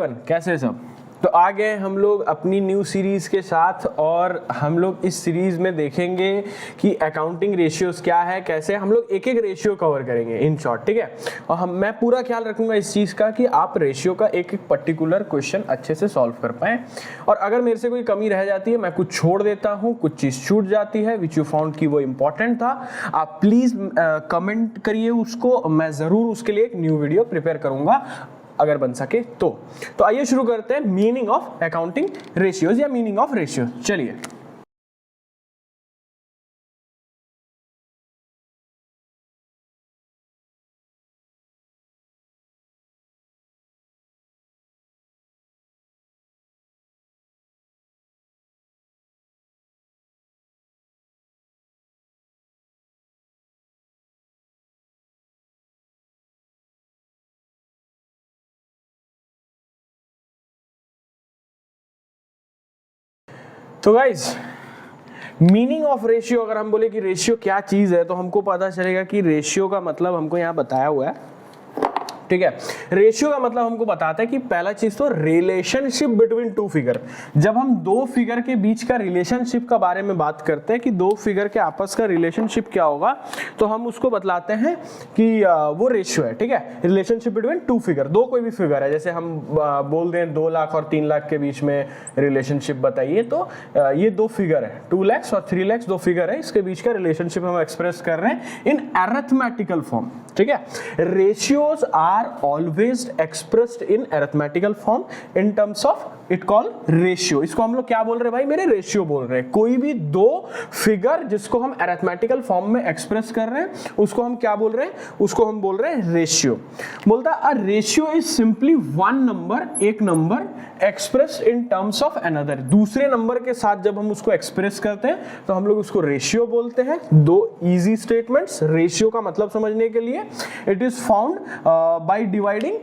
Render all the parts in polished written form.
Everyone, कैसे हैं सब? तो आ गए हम लोग अपनी न्यू सीरीज के साथ और हम लोग इस सीरीज में देखेंगे कि अकाउंटिंग रेशियोज क्या है, कैसे हम लोग एक एक रेशियो कवर करेंगे इन शॉर्ट, ठीक है। और मैं पूरा ख्याल रखूंगा इस चीज़ का कि आप रेशियो का एक एक पर्टिकुलर क्वेश्चन अच्छे से सॉल्व कर पाएँ। और अगर मेरे से कोई कमी रह जाती है, मैं कुछ छोड़ देता हूँ, कुछ चीज़ छूट जाती है विच यू फाउंड कि वो इम्पॉर्टेंट था, आप प्लीज़ कमेंट करिए उसको, मैं ज़रूर उसके लिए एक न्यू वीडियो प्रिपेयर करूँगा अगर बन सके तो आइए शुरू करते हैं मीनिंग ऑफ अकाउंटिंग रेशियोज या मीनिंग ऑफ रेशियो। चलिए, तो गाइस मीनिंग ऑफ रेशियो, अगर हम बोले कि रेशियो क्या चीज है तो हमको पता चलेगा कि रेशियो का मतलब हमको यहाँ बताया हुआ है, ठीक है। रेशियो का मतलब हमको बताता है कि पहला चीज तो रिलेशनशिप बिटवीन टू फिगर। जब हम दो फिगर के बीच का रिलेशनशिप का बारे में बात करते हैं कि दो फिगर के आपस का रिलेशनशिप क्या होगा, तो हम उसको बतलाते हैं कि वो रेशियो है, ठीक है। रिलेशनशिप बिटवीन टू फिगर, दो कोई भी फिगर है, जैसे हम बोल दें 2 लाख और 3 लाख के बीच में रिलेशनशिप बताइए, तो ये दो फिगर है, 2 लाख और 3 लाख, दो फिगर है, इसके बीच का रिलेशनशिप हम एक्सप्रेस कर रहे हैं इन अरिथमेटिकल फॉर्म, ठीक है। Ratios are always expressed in arithmetical form in terms of it called ratio। इसको हम लोग क्या बोल रहे हैं भाई, मेरे रेशियो बोल रहे हैं। कोई भी दो फिगर जिसको हम अरिथमेटिकल फॉर्म में एक्सप्रेस कर रहे हैं उसको हम क्या बोल रहे हैं, उसको हम बोल रहे हैं रेशियो। बोलता है a ratio is simply one number, एक number express in terms of another. दूसरे नंबर के साथ जब हम उसको एक्सप्रेस करते हैं तो हम लोग उसको रेशियो बोलते हैं। दो इजी स्टेटमेंट्स रेशियो का मतलब समझने के लिए, it is found by dividing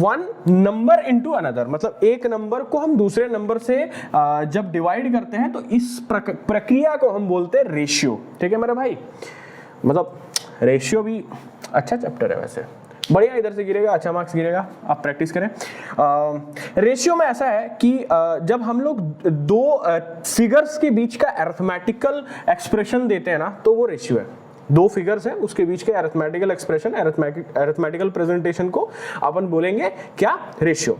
one number into another. मतलब एक नंबर को हम दूसरे नंबर से जब डिवाइड करते हैं तो इस प्रक्रिया को हम बोलते हैं रेशियो, ठीक है मेरे भाई। मतलब रेशियो भी अच्छा चैप्टर है वैसे, बढ़िया, इधर से गिरेगा अच्छा मार्क्स गिरेगा, आप प्रैक्टिस करें। रेशियो में ऐसा है कि जब हम लोग दो फिगर्स के बीच का अरिथमेटिकल एक्सप्रेशन देते हैं ना, तो वो रेशियो है। दो फिगर्स है उसके बीच के अरिथमेटिकल एक्सप्रेशन, अरिथमेटिकल प्रेजेंटेशन को अपन बोलेंगे क्या, रेशियो।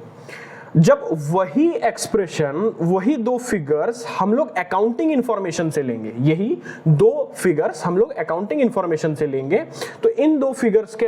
जब वही एक्सप्रेशन, वही दो फिगर्स हम लोग अकाउंटिंग इंफॉर्मेशन से लेंगे, यही दो फिगर्स हम लोग अकाउंटिंग इंफॉर्मेशन से लेंगे, तो इन दो फिगर्स के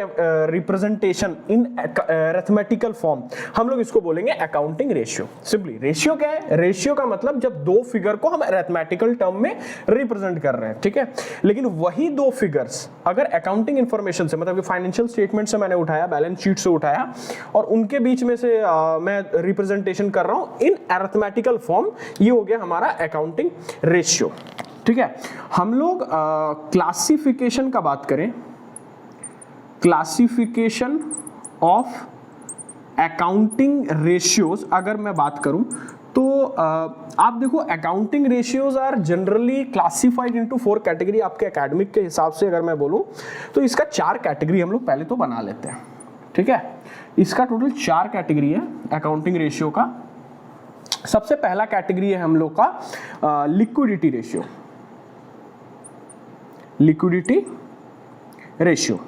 रिप्रेजेंटेशन इन अरिथमेटिकल फॉर्म हम लोग इसको बोलेंगे अकाउंटिंग रेशियो। सिंपली रेशियो क्या है, रेशियो का मतलब जब दो फिगर को हम अरिथमेटिकल टर्म में रिप्रेजेंट कर रहे हैं, ठीक है। लेकिन वही दो फिगर्स अगर अकाउंटिंग इंफॉर्मेशन से, मतलब फाइनेंशियल स्टेटमेंट से मैंने उठाया, बैलेंस शीट से उठाया और उनके बीच में से मैं रिप्रेजेंटेशन कर रहा हूं इन अरिथमेटिकल फॉर्म, ये हो गया हमारा अकाउंटिंग रेशियो, ठीक है। हम लोग क्लासिफिकेशन का बात करें, क्लासिफिकेशन ऑफ अकाउंटिंग रेशियोज अगर मैं बात करूं तो आप देखो accounting ratios are generally classified into 4 category. आपके एकेडमिक के हिसाब से अगर मैं बोलूं तो इसका 4 कैटेगरी हम लोग पहले तो बना लेते हैं, ठीक है। इसका टोटल 4 कैटेगरी है अकाउंटिंग रेशियो का। सबसे पहला कैटेगरी है हम लोग का लिक्विडिटी रेशियो। लिक्विडिटी रेशियो,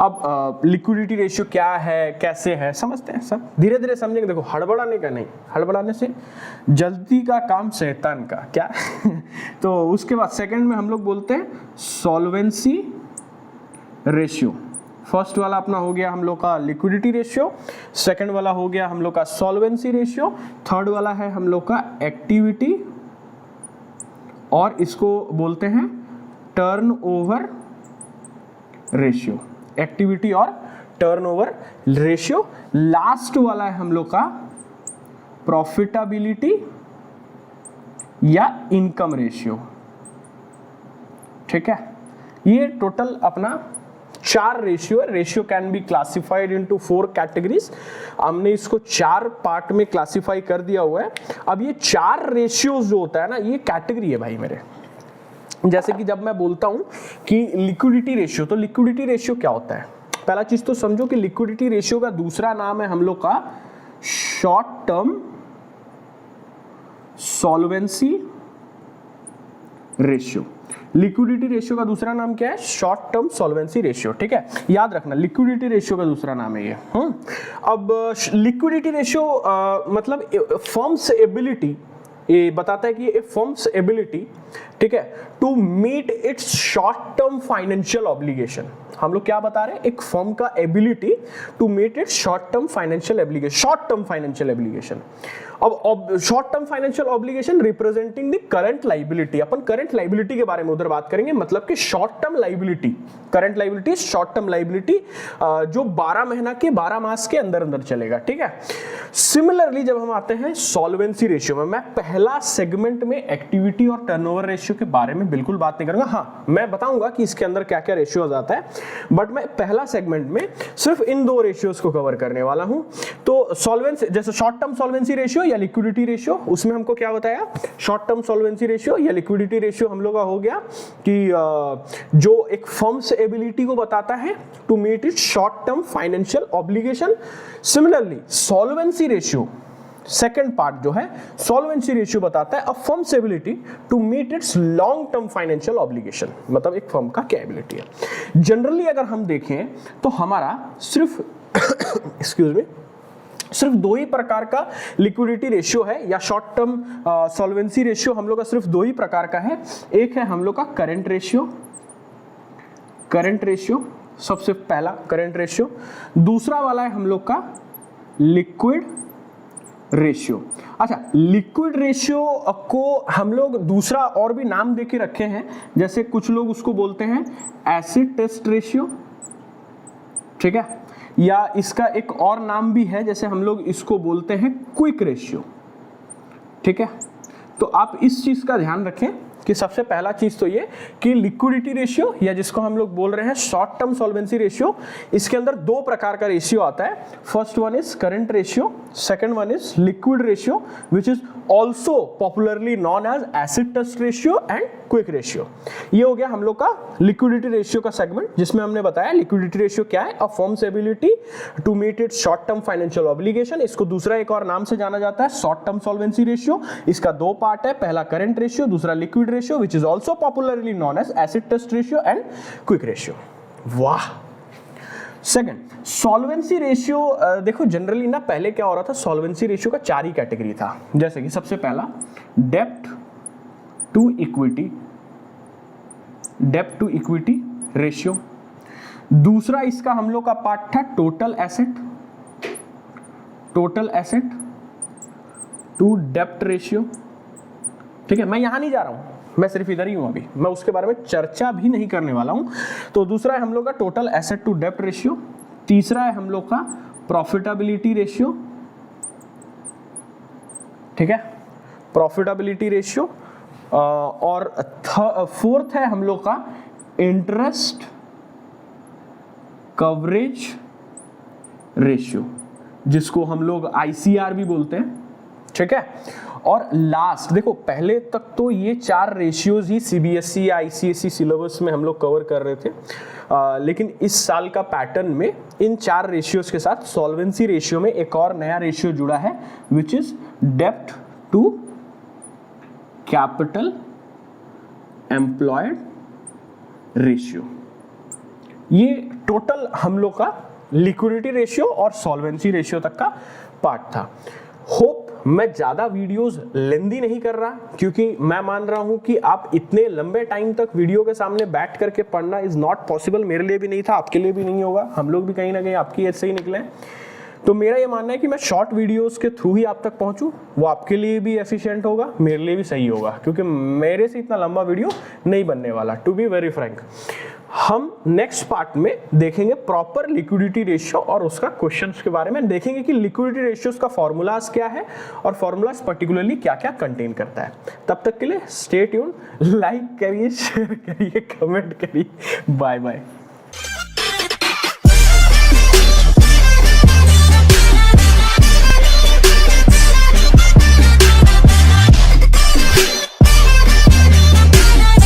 अब लिक्विडिटी रेशियो क्या है, कैसे है, समझते हैं सब, धीरे धीरे समझेंगे। देखो हड़बड़ाने का नहीं, हड़बड़ाने से जल्दी का काम शैतान का, क्या तो उसके बाद सेकंड में हम लोग बोलते हैं सॉल्वेंसी रेशियो। फर्स्ट वाला अपना हो गया हम लोग का लिक्विडिटी रेशियो, सेकंड वाला हो गया हम लोग का सॉल्वेंसी रेशियो, थर्ड वाला है हम लोग का एक्टिविटी और इसको बोलते हैं टर्नओवर रेशियो। एक्टिविटी और टर्नओवर रेशियो। लास्ट वाला है हम लोग का प्रॉफिटेबिलिटी या इनकम रेशियो, ठीक है। ये टोटल अपना 4 रेशियो है। Ratio can be classified into 4 categories. हमने इसको 4 पार्ट में क्लासिफाई कर दिया हुआ है। अब ये 4 रेशियोज जो होता है ना, ये कैटेगरी है भाई मेरे। जैसे कि जब मैं बोलता हूं कि लिक्विडिटी रेशियो, तो लिक्विडिटी रेशियो क्या होता है, पहला चीज तो समझो कि लिक्विडिटी रेशियो का दूसरा नाम है हम लोग का short term solvency ratio. Liquidity ratio का दूसरा नाम क्या है? Short term solvency ratio. ठीक है, याद रखना लिक्विडिटी रेशियो का दूसरा नाम है ये। अब लिक्विडिटी रेशियो मतलब फर्म्स एबिलिटी, ये बताता है कि ए फर्म्स एबिलिटी, ठीक है, to meet its short term financial obligation. हम लोग क्या बता रहे हैं? एक फर्म का ability to meet its short term financial obligation, short term financial obligation. अब short term financial obligation representing the current liability. अपन करंट लाइबिलिटी के बारे में उधर बात करेंगे, मतलब कि short term liability, current liability, short term liability जो 12 महीना के 12 मास के अंदर अंदर चलेगा। ठीक है, सिमिलरली जब हम आते हैं सॉल्वेंसी रेशियो में, मैं पहला सेगमेंट में एक्टिविटी और टर्नओवर रेशियो के बारे में बिल्कुल बात नहीं करूंगा। हाँ, मैं बताऊंगा कि इसके अंदर क्या क्या रेशियोज आता है, बट मैं पहला सेगमेंट में सिर्फ इन दो रेशियोज को कवर करने वाला हूं। तो सॉल्वेंसी, जैसे शॉर्ट टर्म सॉल्वेंसी रेशियो या लिक्विडिटी रेशियो, उसमें हमको क्या बताया? शॉर्ट टर्म सॉल्वेंसी रेशियो या लिक्विडिटी रेशियो हम लोग का हो गया कि जो एक फर्म से एबिलिटी को बताता है to meet its short term financial obligation. Similarly solvency ratio, second part जो है सॉल्वेंसी रेशियो बताता है a firm's ability to meet its long term financial obligation, मतलब एक फर्म का क्या एबिलिटी है। जनरली अगर हम देखें तो हमारा सिर्फ एक्सक्यूज मी, सिर्फ दो ही प्रकार का लिक्विडिटी रेशियो है या शॉर्ट टर्म सॉल्वेंसी रेशियो हम लोग का सिर्फ दो ही प्रकार का है। एक है हम लोग का करंट रेशियो, करंट रेशियो सबसे पहला करंट रेशियो। दूसरा वाला है हम लोग का लिक्विड रेशियो। अच्छा, लिक्विड रेशियो को हम लोग दूसरा और भी नाम देके रखे हैं, जैसे कुछ लोग उसको बोलते हैं एसिड टेस्ट रेशियो, ठीक है, या इसका एक और नाम भी है, जैसे हम लोग इसको बोलते हैं क्विक रेशियो। ठीक है, तो आप इस चीज का ध्यान रखें कि सबसे पहला चीज तो ये कि लिक्विडिटी रेशियो या जिसको हम लोग बोल रहे हैं शॉर्ट टर्म सॉल्वेंसी रेशियो, इसके अंदर दो प्रकार का रेशियो आता है। First one is current ratio, second one is liquid ratio which is also popularly known as acid test ratio and quick ratio. ये हो गया हम लोग का लिक्विडिटी रेशियो का सेगमेंट, जिसमें हमने बताया लिक्विडिटी रेशियो क्या है? A firm's ability to meet its short term financial obligation. इसको दूसरा एक और नाम से जाना जाता है शॉर्ट टर्म सॉल्वेंसी रेशियो। इसका दो पार्ट है, पहला करंट रेशियो, दूसरा liquid ratio which is also popularly known as acid test ratio and quick ratio। वाह। सेकंड सॉल्वेंसी रेशियो, देखो जनरली ना पहले क्या हो रहा था, सॉल्वेंसी रेशियो का 4 ही कैटेगरी था, जैसे कि सबसे पहला डेब्ट टू इक्विटी, डेब्ट टू इक्विटी रेशियो। दूसरा इसका हम लोग का पार्ट था total asset, total asset to डेब्ट रेशियो। ठीक है, मैं यहां नहीं जा रहा हूं, मैं सिर्फ इधर ही हूं, अभी मैं उसके बारे में चर्चा भी नहीं करने वाला हूं। तो दूसरा है हम लोग का टोटल एसेट टू डेब्ट रेशियो। तीसरा है हम लोग का प्रॉफिटेबिलिटी रेशियो, ठीक है, प्रॉफिटेबिलिटी रेशियो। और फोर्थ है हम लोग का इंटरेस्ट कवरेज रेशियो, जिसको हम लोग ICR भी बोलते हैं। ठीक है, और लास्ट देखो, पहले तक तो ये 4 रेशियोज ही CBSE या ICSE सिलेबस में हम लोग कवर कर रहे थे, लेकिन इस साल का पैटर्न में इन 4 रेशियोज के साथ सॉल्वेंसी रेशियो में एक और नया रेशियो जुड़ा है विच इज डेब्ट टू कैपिटल एम्प्लॉयड रेशियो। ये टोटल हम लोग का लिक्विडिटी रेशियो और सॉल्वेंसी रेशियो तक का पार्ट था। होप मैं ज्यादा वीडियोस लेंदी नहीं कर रहा, क्योंकि मैं मान रहा हूं कि आप इतने लंबे टाइम तक वीडियो के सामने बैठ करके पढ़ना इज नॉट पॉसिबल। मेरे लिए भी नहीं था, आपके लिए भी नहीं होगा, हम लोग भी कहीं ना कहीं आपकी एज से ही निकले। तो मेरा ये मानना है कि मैं शॉर्ट वीडियोस के थ्रू ही आप तक पहुंचूं, वो आपके लिए भी एफिशिएंट होगा, मेरे लिए भी सही होगा, क्योंकि मेरे से इतना लंबा वीडियो नहीं बनने वाला, टू बी वेरी फ्रैंक। हम नेक्स्ट पार्ट में देखेंगे प्रॉपर लिक्विडिटी रेशियो और उसका क्वेश्चंस के बारे में देखेंगे कि लिक्विडिटी रेशियोज का फॉर्मूलाज क्या है और फॉर्मूलाज पर्टिकुलरली क्या क्या कंटेन करता है। तब तक के लिए स्टे ट्यून्ड, लाइक करिए, शेयर करिए, कमेंट करिए। Bye bye.